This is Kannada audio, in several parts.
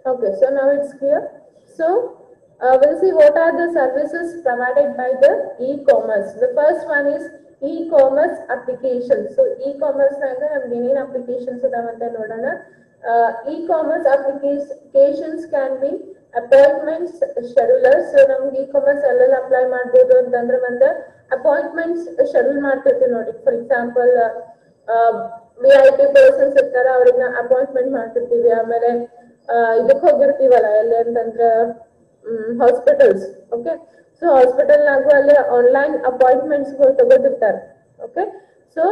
Okay, so now it's clear. So we'll see what are the services provided by the e-commerce. The first one is e-commerce applications. So e-commerce naga namge enen applications idavante nodana. E-commerce applications can be appointments schedulers. So namge e-commerce ellella apply ಮಾಡಬಹುದು ಅಂತಂದ್ರೆ ಒಂದು appointments schedule ಮಾಡ್ತಿರ್ತೀವಿ ನೋಡಿ. For example, VIP persons ಇರ್ತಾರೆ ಅವ್ರನ್ನ ಅಪಾಯಿಂಟ್ಮೆಂಟ್ ಮಾಡ್ತಿರ್ತೀವಿ. ಆಮೇಲೆ ಇದಕ್ಕೆ ಹೋಗಿರ್ತೀವಲ್ಲ ಎಲ್ಲಿ ಅಂತಂದ್ರೆ ಹಾಸ್ಪಿಟಲ್ಸ್. ಓಕೆ, ಸೊ ಹಾಸ್ಪಿಟಲ್ ನಾಗು ಅಲ್ಲಿ ಆನ್ಲೈನ್ ಅಪಾಯಿಂಟ್ಮೆಂಟ್ಸ್ ತಗೋತಿರ್ತಾರೆ. ಓಕೆ, ಸೊ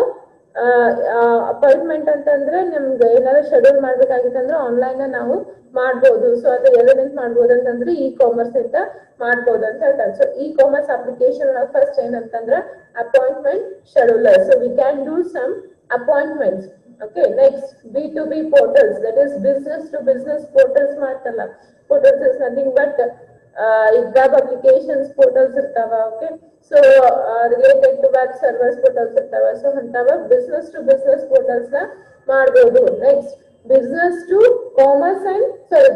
ಅಪಾಯಿಂಟ್ಮೆಂಟ್ ಅಂತಂದ್ರೆ ನಿಮ್ಗೆ ಏನಾದ್ರು ಶೆಡ್ಯೂಲ್ ಮಾಡ್ಬೇಕಾಗಿತ್ತಂದ್ರೆ ಆನ್ಲೈನ್ ನಾವು ಮಾಡ್ಬೋದು. ಸೊ ಅದು ಎಲ್ಲಿಂದ ಮಾಡ್ಬೋದು ಅಂತಂದ್ರೆ ಇ ಕಾಮರ್ಸ್ ಅಂತ ಮಾಡ್ಬೋದು ಅಂತ ಹೇಳ್ತಾರೆ. So e commerce application first ಏನಂತಂದ್ರೆ appointment scheduler. So we can do some appointments. Okay, next B2B portals, that is business to business portals ಮಾಡ್ತಲ್ಲ. Portals is nothing but web applications portals ಇರ್ತಾವ. Okay, so related to web servers portals ಇರ್ತಾವ. So ಅಂತವ business to business portals ನ ಮಾಡ್ಬೋದು. Next business to commerce and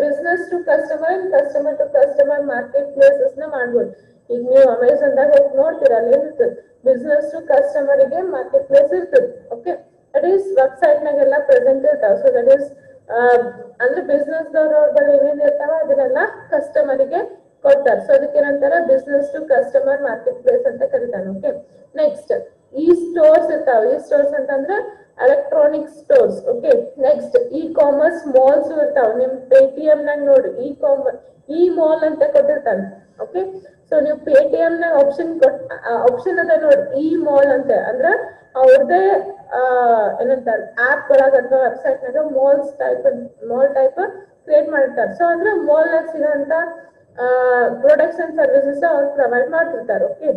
business to customer and customer to customer marketplaces ನ ಮಾಡ್ಬೋದು. ಈಗ ನೀವು ಅಮೆಝಾನ್ ದಾಗ ಹೋಗಿ ನೋಡ್ತೀರ ಅಲ್ಲಿ ಇರ್ತದೆ ಬಿಸ್ನೆಸ್ ಟು ಕಸ್ಟಮರ್ ಗೆ ಮಾರ್ಕೆಟ್ ಪ್ಲೇಸ್ ಇರ್ತದೆ. ಓಕೆ, ದಟ್ ಈಸ್ ವೆಬ್ಸೈಟ್ ನಾಗೆಲ್ಲ ಪ್ರೆಸೆಂಟ್ ಇರ್ತಾವ. ಸೊ ದಟ್ ಈಸ್ ಅಂದ್ರೆ ಬಿಸ್ನೆಸ್ ದವ್ರ ಏನೇನ್ ಇರ್ತಾವ ಅದನ್ನೆಲ್ಲ ಕಸ್ಟಮರ್ ಗೆ ಕೊಡ್ತಾರೆ. ಸೊ ಅದಕ್ಕೆ ಏನಂತಾರ business to customer market place ಅಂತ ಕರೀತಾನೆ. ಓಕೆ, ನೆಕ್ಸ್ಟ್ ಈ ಸ್ಟೋರ್ಸ್ ಇರ್ತಾವ. ಈ ಸ್ಟೋರ್ಸ್ ಅಂತಂದ್ರೆ electronic stores. Okay, next e commerce malls ಇರ್ತಾವ. ನಿಮ್ ಪೇಟಿಎಂ ನಾಗ ನೋಡ್ರಿ ಇ ಮಾಲ್ ಅಂತ ಕೊಟ್ಟಿರ್ತಾನೆ. ಓಕೆ, ಸೊ ನೀವು ಪೇಟಿಎಂ ನ ಆಪ್ಷನ್ ಅದ ನೋಡಿ ಇ ಮಾಲ್ ಅಂತ ಅಂದ್ರೆ ಅವ್ರದೇ ಏನಂತಾರೆ ಆಪ್ ಒಳಗ ಅಥವಾ ವೆಬ್ಸೈಟ್ ನಾಗ ಮಾಲ್ ಟೈಪ್ ಕ್ರಿಯೇಟ್ ಮಾಡಿರ್ತಾರೆ. ಸೊ ಅಂದ್ರೆ ಮಾಲ್ ನಾಗ ಸಿಗೋಂತ ಪ್ರಾಡಕ್ಟ್ಸ್ ಅಂಡ್ ಸರ್ವಿಸಸ್ ಅವ್ರು ಪ್ರೊವೈಡ್ ಮಾಡ್ತಿರ್ತಾರೆ. Okay,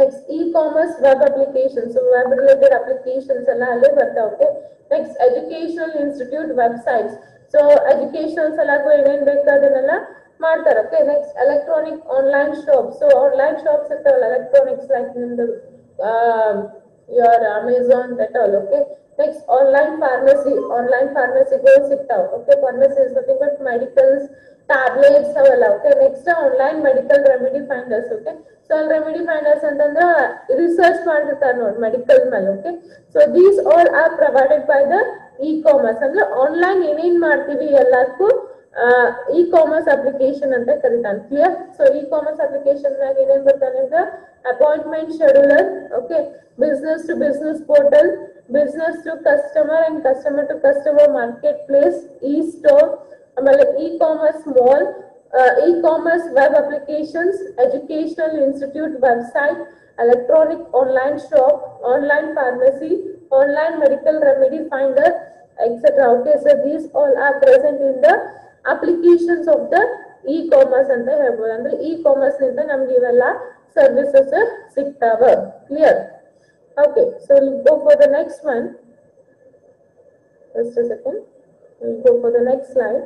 next e commerce web applications, web related applications ಎಲ್ಲ ಅಲ್ಲೇ ಬರ್ತಾವೆ. Okay, next educational institute websites. So educational ಸಲಾಗೂ ಏನೇನ್ ಬೇಕು ಅದನ್ನೆಲ್ಲ ಮಾಡ್ತಾರೆ. Okay, next electronic online shop. So online shops ಇರ್ತಾವಲ್ಲ ಎಲೆಕ್ಟ್ರಾನಿಕ್ಸ್ ಲೈಕ್ ನಿಮ್ದು your Amazon that all. Okay, next online ಫಾರ್ಮಸಿಗಳು ಸಿಗ್ತಾವ. Okay, pharmacy is nothing but medicals tablets ಅವೆಲ್ಲ. Okay, next online medical remedy finders. Okay, so remedy finders ಅಂತಂದ್ರೆ ರಿಸರ್ಚ್ ಮಾಡ್ತಿರ್ತಾರೆ ನೋಡಿ ಮೆಡಿಕಲ್ ಮೇಲೆ. Okay, so these all are provided by the e commerce. ಅಂದ್ರೆ ಆನ್ಲೈನ್ ಏನೇನ್ ಮಾಡ್ತೀವಿ ಎಲ್ಲಕ್ಕೂ ಇ ಕಾಮರ್ಸ್ ಅಪ್ಲಿಕೇಶನ್ ಅಂತ ಕರೀತಾನೆ. Clear? So e commerce application ನಾಗ ಏನೇನ್ ಬರ್ತಾನೆ ಅಂದ್ರೆ appointment scheduler. Okay, business to business portal, business to customer and customer to customer market place, e store, ಆಮೇಲೆ e commerce mall, E commerce web applications, educational institute website, electronic online shop, online pharmacy, online medical remedy finder, etc. Okay, so these all are present in the applications of the e-commerce ಅಂತ ಹೇಳ್ಬೋದು. ಅಂದ್ರೆ e-commerce ನಿಂದ ನಮ್ಗೆ ಇವೆಲ್ಲ ಸರ್ವಿಸಸ್ ಸಿಗ್ತಾವ. Clear? Okay, so we'll go for the next one. Just a second. We'll go for the next slide.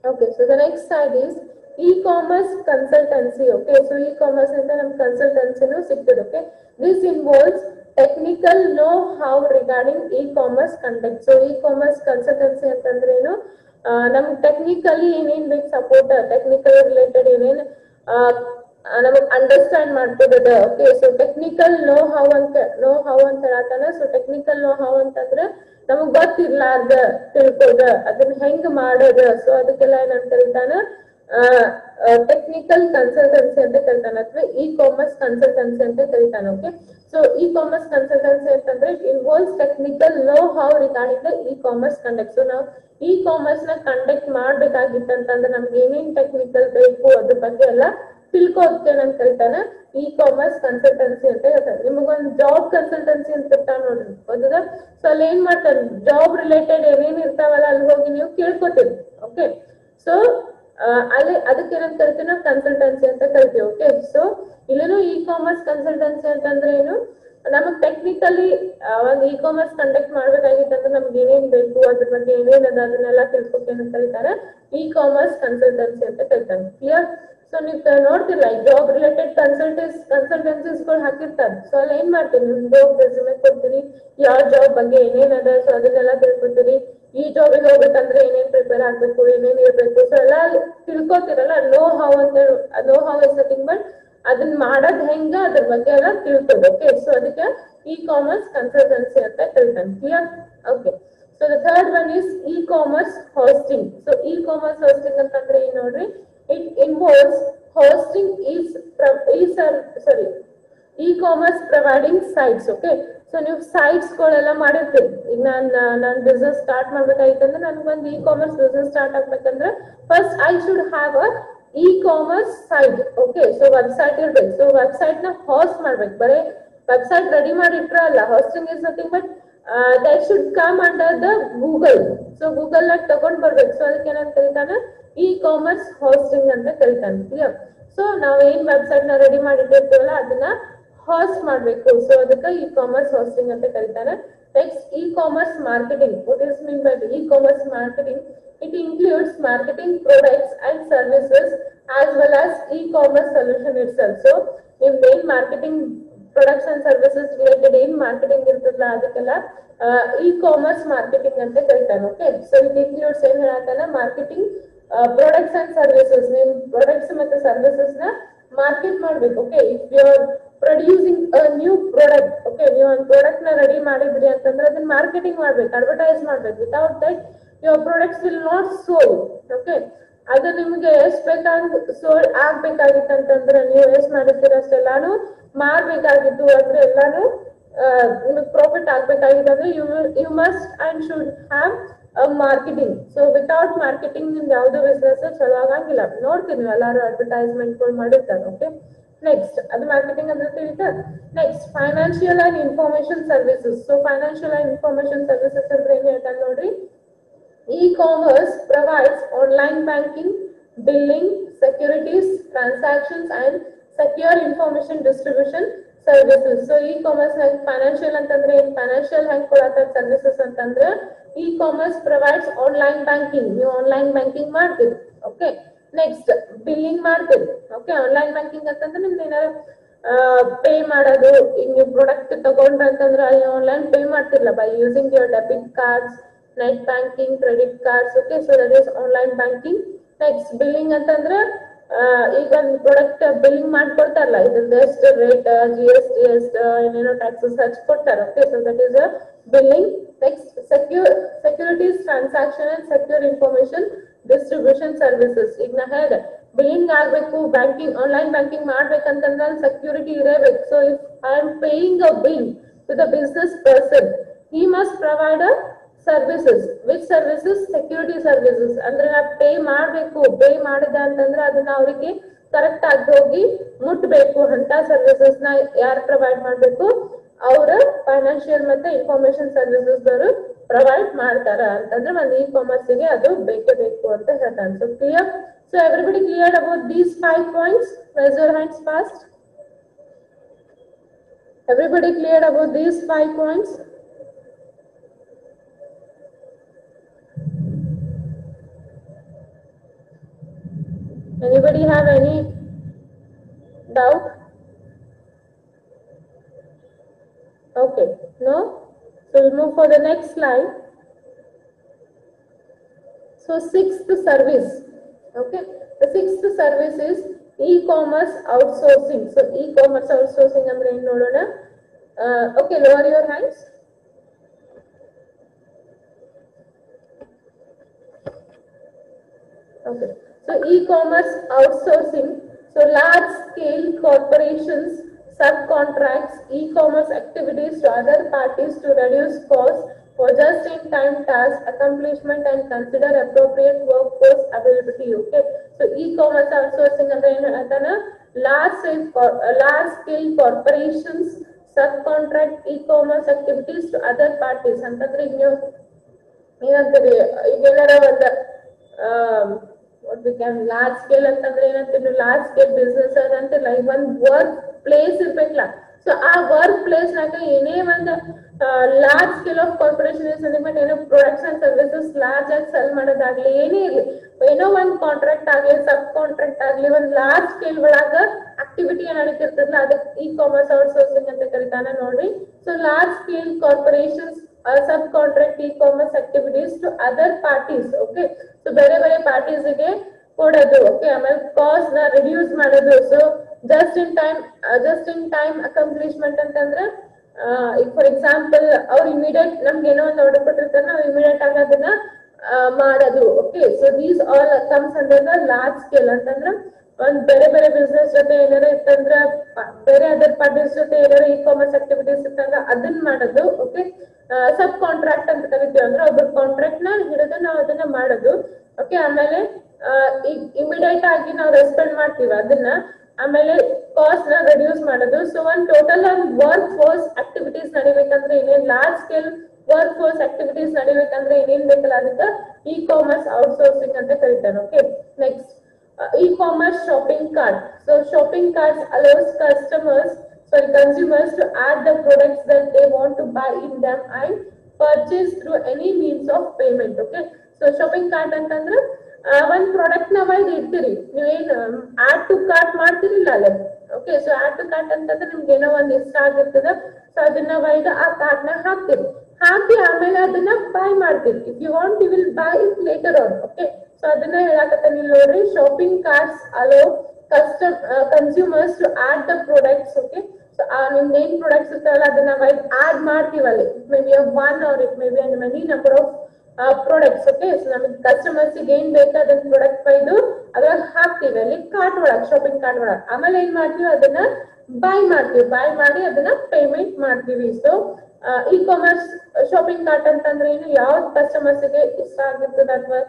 Okay, so the next slide is e-commerce consultancy. Okay, so e-commerce ಇಂದ ನಮ್ ಕನ್ಸಲ್ಟೆನ್ಸಿನೂ ಸಿಗ್ತದೆ. Okay, this involves technical know-how regarding e-commerce conduct. So e-commerce consultancy ಅಂತಂದ್ರೆ ಏನು, ನಮ್ ಟೆಕ್ನಿಕಲಿ ಏನೇನ್ ಬೇಕು ಸಪೋರ್ಟ್, ಟೆಕ್ನಿಕಲ್ ರಿಲೇಟೆಡ್ ಏನೇನ್ ನಮಗ್ ಅಂಡರ್ಸ್ಟ್ಯಾಂಡ್ ಮಾಡ್ಕೋದದ. Okay, so technical know how ಅಂತ ಹೇಳತ್ತಾನ. ಸೊ ಟೆಕ್ನಿಕಲ್ ನೋ ಹೌ ಅಂತಂದ್ರೆ ನಮಗ್ ಗೊತ್ತಿರ್ಲಾರ್ದ ತಿಳ್ಕೋದ ಅದನ್ನ ಹೆಂಗ್ ಮಾಡೋದ. ಸೊ ಅದಕ್ಕೆಲ್ಲ ಏನಂತ ಕರೀತಾನ ಟೆಕ್ನಿಕಲ್ ಕನ್ಸಲ್ಟೆನ್ಸಿ ಅಂತ ಕರೀತಾನ ಅಥವಾ ಇ ಕಾಮರ್ಸ್ ಕನ್ಸಲ್ಟೆನ್ಸಿ ಅಂತ ಕರೀತಾನ. Okay, so e commerce consultancy ಅಂತಂದ್ರೆ involves technical know how regarding the e commerce conduct. So ನಾವು ಇ ಕಾಮರ್ಸ್ ನ ಕಂಡಕ್ಟ್ ಮಾಡ್ಬೇಕಾಗಿತ್ತಂತಂದ್ರೆ ನಮ್ಗೆ ಏನೇನ್ ಟೆಕ್ನಿಕಲ್ ಬೇಕು ಅದ್ರ ಬಗ್ಗೆ ಎಲ್ಲ ತಿಳ್ಕೋದಕ್ಕೆ ನನ್ ಕರಿತಾನ ಇ ಕಾಮರ್ಸ್ ಕನ್ಸಲ್ಟೆನ್ಸಿ ಅಂತ ಹೇಳ್ತಾರೆ. ನಿಮಗೊಂದು ಜಾಬ್ ಕನ್ಸಲ್ಟೆನ್ಸಿ ಅಂತ ಇರ್ತಾವ ನೋಡ್ರಿ, ಹೌದಾ? ಸೊ ಅಲ್ಲಿ ಏನ್ ಮಾಡ್ತಾರೆ, ಜಾಬ್ ರಿಲೇಟೆಡ್ ಏನೇನ್ ಇರ್ತಾವಲ್ಲ ಅಲ್ಲಿ ಹೋಗಿ ನೀವು ಕೇಳ್ಕೊತೀರಿ. ಓಕೆ, ಸೊ ಅಲ್ಲಿ ಅದಕ್ಕೆ ಏನಂತ ಕರಿತೀವಿ ನಾವು ಕನ್ಸಲ್ಟೆನ್ಸಿ ಅಂತ ಕರಿತೀವಿ. ಓಕೆ, ಸೊ ಇಲ್ಲೇನು ಇ ಕಾಮರ್ಸ್ ಕನ್ಸಲ್ಟೆನ್ಸಿ ಅಂತಂದ್ರೆ ಏನು, ನಮಗ್ ಟೆಕ್ನಿಕಲಿ ಒಂದು ಇ ಕಾಮರ್ಸ್ ಕಂಡಕ್ಟ್ ಮಾಡ್ಬೇಕಾಗಿತ್ತಂದ್ರೆ ನಮ್ಗೆ ಏನೇನ್ ಬೇಕು ಅದ್ರ ಬಗ್ಗೆ ಏನೇನ್ ಅದ ಅದನ್ನೆಲ್ಲ ತಿಳ್ಕೊಕ್ಕೆ ಅಂತ ಕರೀತಾರೆ ಇ ಕಾಮರ್ಸ್ ಕನ್ಸಲ್ಟೆನ್ಸಿ ಅಂತ ಕರೀತಾರೆ. ಕ್ಲಿಯರ್? ಸೊ ನೀವು ನೋಡ್ತಿಲ್ಲ ಜಾಬ್ ರಿಲೇಟೆಡ್ ಕನ್ಸಲ್ಟೆನ್ಸಿಸ್ಗಳು ಹಾಕಿರ್ತಾರೆ. ಸೊ ಅಲ್ಲಿ ಏನ್ ಮಾಡ್ತೀರಿ, ನಿಮ್ದು ರೆಸ್ಯೂಮೆ ಕೊಡ್ತೀರಿ, ಯಾವ ಜಾಬ್ ಬಗ್ಗೆ ಏನೇನ್ ಅದ ಸೊ ಅದನ್ನೆಲ್ಲ ತಿಳ್ಕೊತೀರಿ. ಈ ಜಾಬಿಗೆ ಹೋಗ್ಬೇಕಂದ್ರೆ ಏನೇನ್ ಪ್ರಿಪೇರ್ ಆಗ್ಬೇಕು, ಏನೇನ್ ಇರ್ಬೇಕು, ಸೊ ಎಲ್ಲ ತಿಳ್ಕೊತಿರಲ್ಲ. ನೋ ಹೌ ಅಂತ, know how is nothing but ಅದನ್ನ ಮಾಡೋದ್ ಹೆಂಗ ಅದ್ರ ಬಗ್ಗೆ ಎಲ್ಲ ತಿಳ್ಕೊಬೇಕು. ಓಕೆ, ಸೊ ಅದಕ್ಕೆ ಇ ಕಾಮರ್ಸ್ ಕನ್ಸಲ್ಟೆನ್ಸಿ ಅಂತ ಕರೀತಾರೆ. Clear? Okay, so the third one is e commerce hosting. So e commerce hosting ಅಂತಂದ್ರೆ ಏನ್ ನೋಡ್ರಿ, it involves hosting e commerce providing sites. Okay, so ನೀವು ಸೈಟ್ಸ್ ಗಳೆಲ್ಲ ಮಾಡಿರ್ತೀರಿ. ಈಗ ನಾನು ಬಿಸ್ನೆಸ್ ಸ್ಟಾರ್ಟ್ ಮಾಡ್ಬೇಕಾಗಿತ್ತಂದ್ರೆ ನನ್ಗೊಂದು ಇ-ಕಾಮರ್ಸ್ ಬಿಸ್ನೆಸ್ ಸ್ಟಾರ್ಟ್ ಆಗ್ಬೇಕಂದ್ರೆ first I should have a e-commerce site. Okay, so website ಇರ್ಬೇಕು. ಸೊ ವೆಬ್ಸೈಟ್ ನ ಹೋಸ್ಟ್ ಮಾಡ್ಬೇಕು. ಬರೀ ವೆಬ್ಸೈಟ್ ರೆಡಿ ಮಾಡಿ ಇಟ್ರ ಅಲ್ಲ. Hosting is nothing but that should come under the Google. So Google ನಾಗ ತಗೊಂಡ್ ಬರ್ಬೇಕು. ಸೊ ಅದಕ್ಕೆ ಏನಂತ ಕರೀತಾನೆ, ಇ ಕಾಮರ್ಸ್ ಹೋಸ್ಟಿಂಗ್ ಅಂತ ಕರೀತಾನೆ. ಕ್ಲಿಯರ್? ಸೊ ನಾವ್ ಏನ್ ವೆಬ್ಸೈಟ್ ನ ರೆಡಿ ಮಾಡಿಟ್ಟಿರ್ತೀವಲ್ಲ ಅದನ್ನ ಹೋಸ್ಟ್ ಮಾಡ್ಬೇಕು. ಸೊ ಅದಕ್ಕೆ ಇ ಕಾಮರ್ಸ್ ಹೋಸ್ಟಿಂಗ್ ಅಂತ ಕರೀತಾರೆ. Next, e commerce marketing. What is mean by E commerce marketing? It includes marketing products and services as well as e-commerce solution itself. So, if main marketing products and services related in marketing ಇರ್ತದಲ್ಲ ಅದಕ್ಕೆಲ್ಲ e-commerce marketing ಅಂತ ಕರೀತಾರೆ. ಓಕೆ, ಸೊ it includes ಏನ್ ಹೇಳತ್ತಲ್ಲ, ಮಾರ್ಕೆಟಿಂಗ್ ಪ್ರಾಡಕ್ಟ್ಸ್ ಅಂಡ್ ಸರ್ವಿಸಸ್. ನಿಮ್ ಪ್ರಾಡಕ್ಟ್ಸ್ ಮತ್ತೆ ಸರ್ವಿಸಸ್ ನ ಮಾರ್ಕೆಟ್ ಮಾಡ್ಬೇಕು. Okay, if you are producing a new product, okay, ನೀವು ಒಂದು ಪ್ರಾಡಕ್ಟ್ ನ ರೆಡಿ ಮಾಡಿದ್ರಿ ಅಂತಂದ್ರೆ ಅದನ್ನ ಮಾರ್ಕೆಟಿಂಗ್ ಮಾಡ್ಬೇಕು, ಅಡ್ವರ್ಟೈಸ್ ಮಾಡ್ಬೇಕು. Without that your products will not sold. Okay, ಅದು ನಿಮಗೆ ಎಷ್ಟು ಬೇಕಾಗಿ ಸೋಲ್ಡ್ ಆಗ್ಬೇಕಾಗಿತ್ತು ಅಂತಂದ್ರೆ ನೀವು ಎಷ್ಟು ಮಾಡಿರ್ತೀರ ಅಷ್ಟೆಲ್ಲಾನು ಮಾರ್ಬೇಕಾಗಿತ್ತು. ಅಂದ್ರೆ ಎಲ್ಲಾನು ನಿಮಗೆ ಪ್ರಾಫಿಟ್ ಆಗ್ಬೇಕಾಗಿತ್ತು. ಅಂದ್ರೆ you must and should have marketing. So without marketing ನಿಮ್ದು ಯಾವ್ದು ಬಿಸ್ನೆಸ್ ಚಲೋ ಆಗಂಗಿಲ್ಲ. ನೋಡ್ತೀನಿ ನೀವು ಎಲ್ಲಾರು ಅಡ್ವರ್ಟೈಸ್ಮೆಂಟ್ಗಳು ಮಾಡಿರ್ತಾರೆ. ಓಕೆ, ನೆಕ್ಸ್ಟ್ ಅದು ಮಾರ್ಕೆಟಿಂಗ್ ಅಂದ್ರೆ ತಿಳಿತಾ. Next, financial and information services. So financial and information services ಅಂದ್ರೆ ಏನ್ ಹೇಳ್ತಾರೆ ನೋಡ್ರಿ. E-commerce provides online banking, billing, securities, transactions, and secure information distribution services. So e-commerce like financial antandre financial hank ಕೊಡತ್ತ services ಅಂತಂದ್ರೆ e-commerce provides online banking. ನೀವು online banking ಮಾಡ್ತೀರಿ. Okay, next billing ಮಾಡ್ತೀರಿ. Okay, online banking ಅಂತಂದ್ರೆ ನಿಮ್ದು ಏನಾದ್ರು ಪೇ ಮಾಡೋದು. ಈಗ ನೀವು ಪ್ರಾಡಕ್ಟ್ ತಗೊಂಡ್ರೆ ಅಂತಂದ್ರೆ ಆನ್ಲೈನ್ ಪೇ ಮಾಡ್ತಿರಲ್ಲ by using your debit cards, net banking, credit cards. Okay, so that is online banking. Next, billing ಅಂತಂದ್ರೆ ಈಗ ಒಂದು ಪ್ರಾಡಕ್ಟ್ ಬಿಲ್ಲಿಂಗ್ ಮಾಡ್ಕೊಡ್ತಾರಲ್ಲ, ಇದ್ರದ್ದು ಎಷ್ಟು ರೇಟ್, GST ಎಷ್ಟು ಏನೇನೋ ಟ್ಯಾಕ್ಸಸ್ ಹಚ್ಕೊಡ್ತಾರೆ. Okay, so that is a billing. Next, securities, transaction and secure information distribution services. ಈಗ ನಾ ಹೇಳಿದೆ ಬಿಲ್ಲಿಂಗ್ ಆಗ್ಬೇಕು, ಬ್ಯಾಂಕಿಂಗ್ ಆನ್ಲೈನ್ ಬ್ಯಾಂಕಿಂಗ್ ಮಾಡ್ಬೇಕಂತಂದ್ರೆ ಸೆಕ್ಯೂರಿಟಿ ಇರಬೇಕು. So if I am paying a bill to the business person, he must provide a services. which services? security services. ಅಂದ್ರೆ ನಾವು ಪೇ ಮಾಡಬೇಕು. ಪೇ ಮಾಡಿದ ಅಂತಂದ್ರೆ ಅದನ್ನ ಅವರಿಗೆ ಕರೆಕ್ಟ್ ಆಗಿ ಹೋಗಿ ಮುಟ್ಬೇಕು. ಅಂತ ಸರ್ವಿಸಸ್ ನ ಯಾರು ಪ್ರೊವೈಡ್ ಮಾಡಬೇಕು? ಅವರ ಫೈನಾನ್ಷಿಯಲ್ ಮತ್ತೆ ಇನ್ಫಾರ್ಮೇಶನ್ ಸರ್ವಿಸಸ್ ದವರು ಪ್ರೊವೈಡ್ ಮಾಡ್ತಾರ. ಅಂತಂದ್ರೆ ಒಂದು ಇ ಕಾಮರ್ಸ್ ಗೆ ಅದು ಬೇಕೇ ಬೇಕು ಅಂತ ಹೇಳ್ತಾರೆ. So clear? So everybody clear about these 5 points? raise your hands fast. everybody clear about these 5 points? Anybody have any doubt? Okay, no? So we'll move for the next slide. So sixth service. Okay, the sixth service is e-commerce outsourcing. So e-commerce outsourcing andre ಏನು ನೋಡೋಣ. Okay, lower your hands. Okay. So e-commerce outsourcing, so large scale corporations subcontracts e-commerce activities to other parties to reduce costs for just-in-time task accomplishment and consider appropriate workforce availability. Okay, so e-commerce outsourcing ಅಂದ್ರೆ ಏನು ಹೇಳ್ತಾನೆ, large scale corporations subcontract e-commerce activities to other parties. ಅಂತಂದ್ರೆ ಈಗ ನೀವು ಏನಂತೀರಿ, ಈಗ ಏನಾರ ಒಂದು what we can large scale ಅಂತಂದ್ರೆ ಏನಂತೀವಿ, ಲಾರ್ಜ್ ಸ್ಕೇಲ್ ಬಿಸ್ನೆಸ್ ಅದಂತಿಲ್ಲ. ಈಗ ಒಂದು ವರ್ಕ್ ಪ್ಲೇಸ್ ಇರ್ಬೇಕಲ್ಲ. ಸೊ ಆ ವರ್ಕ್ ಪ್ಲೇಸ್ ನಾಗ ಏನೇ ಒಂದು ಲಾರ್ಜ್ ಸ್ಕೇಲ್ ಆಫ್ ಕಾರ್ಪೊರೇಷನ್ ಸಂಬಂಧ ಏನೋ ಪ್ರೊಡಕ್ಟ್ಸ್ ಅಂಡ್ ಸರ್ವಿಸಸ್ ಲಾರ್ಜ್ ಆಗಿ ಸೆಲ್ ಮಾಡೋದಾಗ್ಲಿ ಏನೇ ಇರ್ಲಿ, ಏನೋ ಒಂದ್ ಕಾಂಟ್ರಾಕ್ಟ್ ಆಗ್ಲಿ ಸಬ್ ಕಾಂಟ್ರಾಕ್ಟ್ ಆಗ್ಲಿ ಒಂದ್ ಲಾರ್ಜ್ ಸ್ಕೇಲ್ ಒಳಗ ಆಕ್ಟಿವಿಟಿ ನಡೀತಿರ್ತದಲ್ಲ ಅದಕ್ಕೆ ಇ ಕಾಮರ್ಸ್ ಔಟ್ಸೋರ್ಸಿಂಗ್ ಅಂತ ಕರಿತಾನೆ ನೋಡ್ರಿ. So large scale corporations subcontract e commerce activities to other parties. Okay, so ಬೇರೆ ಬೇರೆ ಪಾರ್ಟೀಸ್ ಗೆ ಕೊಡೋದು. ಓಕೆ, ಆಮೇಲೆ ಕಾಸ್ಟ್ ನ ರಿಡ್ಯೂಸ್ ಮಾಡೋದು. So just in time accomplishment ಅಂತಂದ್ರೆ ಈಗ ಫಾರ್ ಎಕ್ಸಾಂಪಲ್ ಅವ್ರು ಇಮಿಡಿಯೇಟ್ ನಮ್ಗೆ ಏನೋ ಒಂದು ಆರ್ಡರ್ ಕೊಟ್ಟಿರ್ತಾರೆ, ನಾವು ಇಮಿಡಿಯೇಟ್ ಆಗಿ ಅದನ್ನ ಮಾಡೋದು. Okay, so these all comes under the large scale. ಅಂತಂದ್ರೆ ಒಂದ್ ಬೇರೆ ಬೇರೆ ಬಿಸ್ನೆಸ್ ಜೊತೆ ಏನಾರ ಇತ್ತಂದ್ರ ಬೇರೆ ಅದರ್ ಪಾರ್ಟೀಸ್ ಜೊತೆ ಏನಾರ ಇ ಕಾಮರ್ಸ್ ಆಕ್ಟಿವಿಟೀಸ್ ಇತ್ತಂದ್ರ ಅದನ್ನ ಮಾಡೋದು. ಓಕೆ, ಸಬ್ ಕಾಂಟ್ರಾಕ್ಟ್ ಅಂತ ಕರಿತೀವಿ, ಅಂದ್ರೆ ಒಬ್ಬ ಕಾಂಟ್ರಾಕ್ಟ್ ನ ಹಿಡಿದು ನಾವು ಅದನ್ನ ಮಾಡೋದು. ಓಕೆ, ಆಮೇಲೆ ಇಮಿಡಿಯೇಟ್ ಆಗಿ ನಾವು ರೆಸ್ಪಾಂಡ್ ಮಾಡ್ತೀವಿ ಅದನ್ನ. ಆಮೇಲೆ ಕಾಸ್ಟ್ ನ ರೆಡ್ಯೂಸ್ ಮಾಡೋದು. ಸೊ ಒಂದ್ ಟೋಟಲ್ ಒಂದ್ ವರ್ಕ್ ಫೋರ್ಸ್ ಆಕ್ಟಿವಿಟೀಸ್ ನಡಿಬೇಕಂದ್ರೆ ಏನೇನ್ large scale work force activities ನಡಿಬೇಕಂದ್ರೆ ಏನೇನ್ ಬೇಕಲ್ಲ ಅದಕ್ಕೆ ಇ ಕಾಮರ್ಸ್ ಔಟ್ಸೋರ್ಸಿಂಗ್ ಅಂತ ಕರೀತಾರೆ. Okay, next e-commerce shopping cart. So shopping carts allows consumers to add the products that they want to buy in them and purchase through any means of payment. Okay, so shopping cart ಅಂತಂದ್ರೆ ಒಂದ್ ಪ್ರಾಡಕ್ಟ್ ನ ಒಯ್ದು ಇಡ್ತೀರಿ, ನೀವೇನ್ ಆಡ್ ಟು ಕಾರ್ಟ್ ಮಾಡ್ತಿರಿಲ್ಲ ಅಲ್ಲ. Okay, so add to cart ಅಂತಂದ್ರೆ ನಿಮ್ಗೆ ಏನೋ ಒಂದ್ ಇಷ್ಟ ಆಗಿರ್ತದ, ಸೊ ಅದನ್ನ ಒಯ್ದು ಆ ಕಾರ್ಟ್ ನ ಹಾಕ್ತಿರಿ, ಹಾಕಿ ಆಮೇಲೆ ಅದನ್ನ ಬೈ ಮಾಡ್ತೀರಿ. If you want you will buy it later on. Okay, so ಅದನ್ನ ಹೇಳಕತ್ತೀನಿ ನೋಡ್ರಿ. Shopping carts allow consumers to add the products. Okay, so ನಿಮ್ದು ಏನ್ ಪ್ರಾಡಕ್ಟ್ಸ್ ಇರ್ತಾವಲ್ಲ ಅದನ್ನ ಆಡ್ ಮಾಡ್ತೀವಲ್ಲಿ. It may be one or it may be many number of products. Okay, so ನಮಗೆ ಕಸ್ಟಮರ್ಸ್ ಏನ್ ಬೇಕು ಅದನ್ನ ಪ್ರಾಡಕ್ಟ್ ಬೈದು ಅದ್ರಾಗ ಹಾಕ್ತಿವಿ ಅಲ್ಲಿ ಕಾರ್ಟ್ ಒಳಗ್, ಶಾಪಿಂಗ್ ಕಾರ್ಟ್ ಒಳಗ್. ಆಮೇಲೆ ಏನ್ ಮಾಡ್ತೀವಿ ಅದನ್ನ ಬೈ ಮಾಡ್ತೀವಿ, ಬೈ ಮಾಡಿ ಅದನ್ನ ಪೇಮೆಂಟ್ ಮಾಡ್ತೀವಿ. So e commerce shopping cart ಅಂತಂದ್ರೆ ಏನು, ಯಾವ್ದು ಕಸ್ಟಮರ್ಸ್ ಗೆ ಇಷ್ಟ ಆಗಿರ್ತದ ಅಥವಾ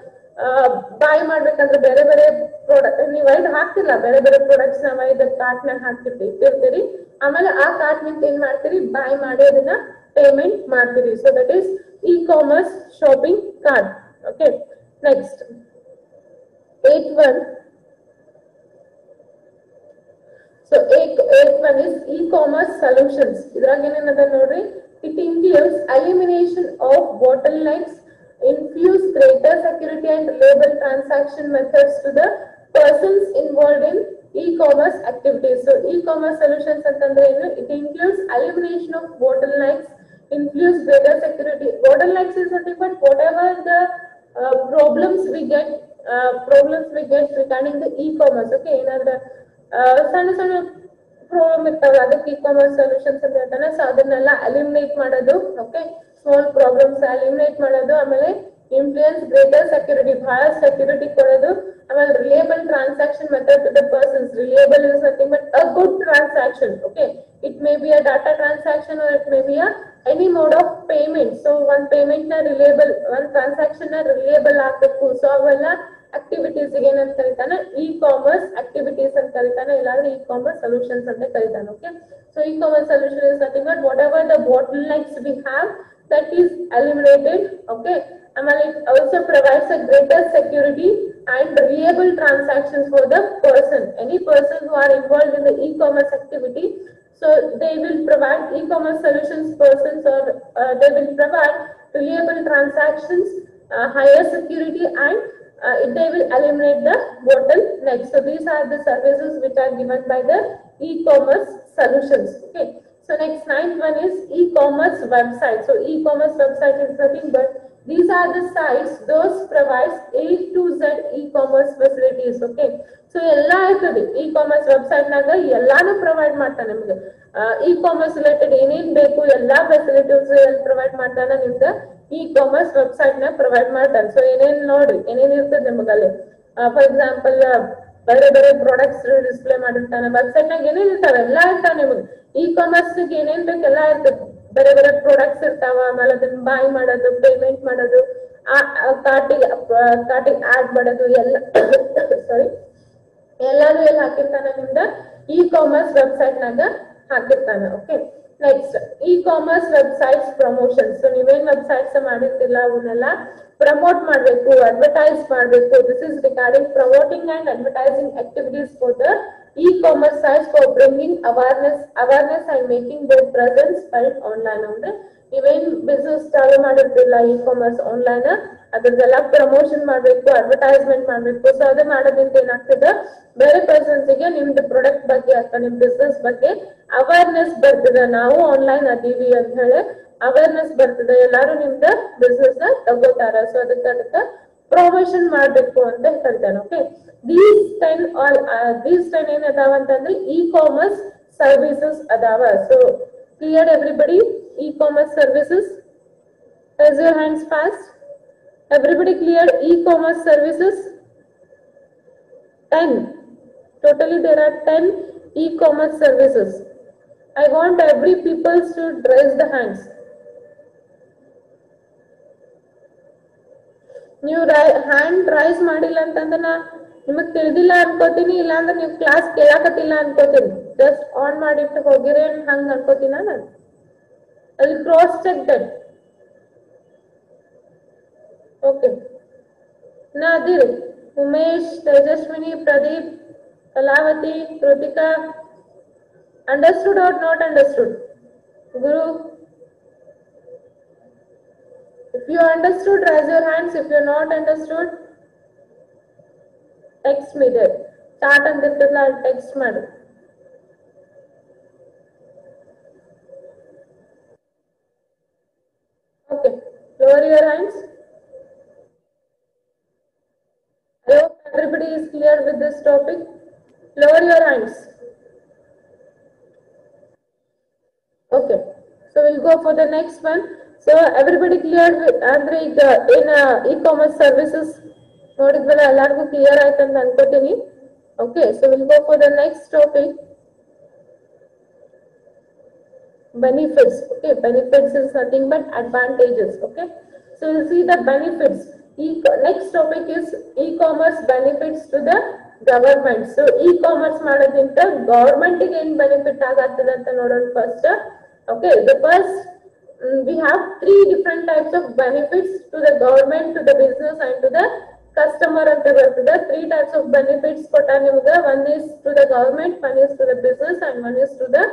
ಬೈ ಮಾಡ್ಬೇಕಂದ್ರೆ ಬೇರೆ ಬೇರೆ ಪ್ರಾಡಕ್ಟ್ ನೀವು ಐದು ಹಾಕ್ತಿಲ್ಲ, ಬೇರೆ ಬೇರೆ ಪ್ರಾಡಕ್ಟ್ಸ್ ನಾವ್ ಐದು ಕಾರ್ಟ್ ನಾಗ ಹಾಕ್ತಿರ್ತೀರಿ. ಆಮೇಲೆ ಆ ಕಾರ್ಟ್ ನಿಂತ ಏನ್ ಮಾಡ್ತೀರಿ, ಬೈ ಮಾಡಿ ಅದನ್ನ ಪೇಮೆಂಟ್ ಮಾಡ್ತೀರಿ. So that is e commerce shopping cart. Okay, next 8.1. So 8.1 is e-commerce solutions. ಇದ್ರಾಗ ಏನೇನದ ನೋಡ್ರಿ. It includes elimination of bottlenecks, infuse greater security and reliable transaction methods to the persons involved in e-commerce activities. So e-commerce solutions ಅಂತಂದ್ರೆ ಏನು, it includes elimination of bottlenecks, infuse greater security. Bottlenecks is nothing but whatever the problems we get regarding the e-commerce. Okay, ಏನಾದ್ರೆ ಸಣ್ಣ ಸಣ್ಣ ಪ್ರಾಬ್ಲಮ್ ಇರ್ತಾವಲ್ಲ ಅದಕ್ಕೆ ಇ ಕಾಮರ್ಸ್ ಸೊಲ್ಯೂಷನ್ಸ್ ಅಂತ ಹೇಳ್ತಾನೆ. ಸೊ ಅದನ್ನೆಲ್ಲ ಎಲಿಮಿನೇಟ್ ಮಾಡೋದು. ಓಕೆ, ಸ್ಮಾಲ್ ಪ್ರಾಬ್ಲಮ್ಸ್ ಎಲಿಮಿನೇಟ್ ಮಾಡೋದು. ಆಮೇಲೆ ಇನ್ಫ್ಲೂಯೆನ್ಸ್ ಗ್ರೇಟರ್ ಸೆಕ್ಯೂರಿಟಿ, ಬಹಳ ಸೆಕ್ಯೂರಿಟಿ ಕೊಡೋದು. ಆಮೇಲೆ reliable transaction method to the persons. Reliable is nothing but a good transaction. Okay, it may be a data transaction or it may be a any mode of payment. So one payment na reliable, one transaction na reliable ಆಗಬೇಕು. ಸೊ ಅವೆಲ್ಲ ಆಕ್ಟಿವಿಟೀಸ್ ಏನಂತ ಕರೀತಾನೆ, ಇ ಕಾಮರ್ಸ್ ಆಕ್ಟಿವಿಟೀಸ್ ಅಂತ ಕರೀತಾನೆ, ಇಲ್ಲಾಂದ್ರೆ ಇ ಕಾಮರ್ಸ್ ಸೊಲ್ಯೂಷನ್ಸ್ ಅಂತ ಕರೀತಾನೆ. Okay, so e commerce solution is nothing but whatever the bottlenecks we have that is eliminated. Okay, and it also provides a greater security and reliable transactions for the person, any person who are involved in the e-commerce activity. So they will provide e-commerce solutions persons, or they will provide reliable transactions, higher security, and they will eliminate the bottlenecks. So these are the services which are given by the e-commerce solutions. Okay, so next 9th one is e-commerce website. So e-commerce website is nothing but these are the sites those provides A to Z e-commerce facilities. Okay, so ಎಲ್ಲಾ ಇರ್ತದೆ e-commerce website ನಾಗ ಎಲ್ಲಾನು ಪ್ರೊವೈಡ್ ಮಾಡ್ತಾನೆ ನಿಮ್ಗೆ. e-commerce ರಿಲೇಟೆಡ್ ಏನೇನ್ ಬೇಕು ಎಲ್ಲಾ ಫೆಸಿಲಿಟೀಸ್ ಪ್ರೊವೈಡ್ ಮಾಡ್ತಾನೆ ನಿಮ್ಗೆ. e-commerce ವೆಬ್ಸೈಟ್ ನ ಪ್ರೊವೈಡ್ ಮಾಡ್ತಾನೆ. ಸೊ ಏನೇನ್ ನೋಡ್ರಿ ಏನೇನ್ ಇರ್ತದೆ ನಿಮಗಲ್ಲಿ. ಫಾರ್ ಎಕ್ಸಾಂಪಲ್ ಬೇರೆ ಬೇರೆ ಪ್ರಾಡಕ್ಟ್ಸ್ ಡಿಸ್ಪ್ಲೇ ಮಾಡಿರ್ತಾನೆ. ವೆಬ್ಸೈಟ್ ನಾಗ ಏನೇನ್ ಇರ್ತಾವೆ ಎಲ್ಲಾ ಇರ್ತಾವ ನಿಮ್ಗೆ. ಇ ಕಾಮರ್ಸ್ ಏನೇನ್ ಬೇಕು ಎಲ್ಲಾ ಇರ್ತದೆ. ಬೇರೆ ಬೇರೆ ಪ್ರಾಡಕ್ಟ್ಸ್ ಇರ್ತಾವ, ಆಮೇಲೆ ಅದನ್ನ ಬೈ ಮಾಡೋದು, ಪೇಮೆಂಟ್ ಮಾಡೋದು, ಕಾರ್ಟಿಗೆ ಆಡ್ ಮಾಡೋದು ಎಲ್ಲ ಸಾರಿ ಎಲ್ಲಾನು ಎಲ್ಲಿ ಹಾಕಿರ್ತಾನೆ ನಿಮ್ದ ಇ ಕಾಮರ್ಸ್ ವೆಬ್ಸೈಟ್ ನಾಗ ಹಾಕಿರ್ತಾನೆ. Okay, next e commerce websites promotion. So ನೀವೇನ್ ವೆಬ್ಸೈಟ್ಸ್ ಮಾಡಿರ್ತಿಲ್ಲ ಅವನ್ನೆಲ್ಲ ಪ್ರಮೋಟ್ ಮಾಡ್ಬೇಕು, ಅಡ್ವರ್ಟೈಸ್ ಮಾಡ್ಬೇಕು. This is regarding promoting and advertising activities for the e-commerce sites for bringing awareness and making their presence felt online. ಅಂದ್ರೆ ನೀವೇನ್ ಬಿಸ್ನೆಸ್ ಚಾಲು ಮಾಡಿರ್ತಿಲ್ಲ e-commerce ಆನ್ಲೈನ್ ಅದ್ರದ್ದೆಲ್ಲ ಪ್ರಮೋಷನ್ ಮಾಡ್ಬೇಕು, ಅಡ್ವರ್ಟೈಸ್ಮೆಂಟ್ ಮಾಡ್ಬೇಕು. ಸೊ ಅದೇ ಮಾಡೋದ್ರಿಂದ ಏನಾಗ್ತದೆ, ಬೇರೆ ಪರ್ಸನ್ಸ್ ಗೆ ನಿಮ್ದು ಪ್ರಾಡಕ್ಟ್ ಬಗ್ಗೆ ಅಥವಾ ನಿಮ್ ಬಿಸ್ನೆಸ್ ಬಗ್ಗೆ ಅವೇರ್ನೆಸ್ ಬರ್ತದೆ. ನಾವು ಆನ್ಲೈನ್ ಅದೀವಿ ಅಂತ ಹೇಳಿ ಅವೇರ್ನೆಸ್ ಬರ್ತದೆ, ಎಲ್ಲಾರು ನಿಮ್ದ ಬಿಸ್ನೆಸ್ ನ ತಗೋತಾರ. ಸೊ ಅದಕ್ಕೆ ಪ್ರಮೋಷನ್ ಮಾಡ್ಬೇಕು ಅಂತ ಹೇಳ್ತಾನೆ. ಓಕೆ, these 10 ಏನ್ ಅದಾವ ಅಂತಂದ್ರೆ e-commerce services ಅದಾವ. So clear everybody? e-commerce services, raise your hands fast. Everybody clear? e-commerce services 10. Totally there are 10 e-commerce services. I want every people should raise the hands. ನೀವು ಹ್ಯಾಂಡ್ ರೈಸ್ ಮಾಡಿಲ್ಲ ಅಂತಂದ್ರೆ ನಾ ನಿಮಗ್ ತಿಳಿದಿಲ್ಲ ಅನ್ಕೋತೀನಿ, ಇಲ್ಲ ಅಂದ್ರೆ ನೀವು ಕ್ಲಾಸ್ ಕೇಳಾಕತ್ತಿಲ್ಲ ಅನ್ಕೋತೀನಿ. ಜಸ್ಟ್ ಆನ್ ಮಾಡಿಟ್ಟು ಹೋಗಿರಿ ಹಂಗ ಅನ್ಕೋತೀನ ನಾನು. ಅಲ್ಲಿ ಕ್ರಾಸ್ ಚೆಕ್ ದಟ್. ಓಕೆ, ನಾ ಅದಿರಿ. Umesh, Tejaswini, Pradeep, Kalavati, Krithika, understood or not understood? ಗುರು, if you understood, raise your hands. If you are not understood, text me there. Chat ಅಂದಿರ್ತಲ್ಲ, text ಮಾಡಿ. Okay, lower your hands. I hope everybody is clear with this topic. Lower your hands. Okay, so we'll go for the next one. So everybody clear with andre ಈಗ ಏನ e-commerce services ನೋಡಿದ್ವಲ್ಲ, ಎಲ್ಲರಿಗೂ ಕ್ಲಿಯರ್ ಆಯ್ತು ಅಂತ ಅನ್ಕೋತೀನಿ. Okay, so will go for the next topic, benefits. Okay, benefits is nothing but advantages. Okay, so we'll see the benefits. Next topic is e-commerce benefits to the government. So e-commerce ಮಾಡೋದ್ರಿಂದ ಗವರ್ಮೆಂಟ್ ಗೆ ಏನ್ ಬೆನಿಫಿಟ್ ಆಗತ್ತದ ಅಂತ ನೋಡೋಣ first. Okay, the first we have 3 different types of benefits to the government, to the business and to the customer ಅಂತ ಬರ್ತದೆ. 3 types of benefits ಕೊಟ್ಟ ನಿಮ್ಗೆ. One is to the government, one is to the business and one is to the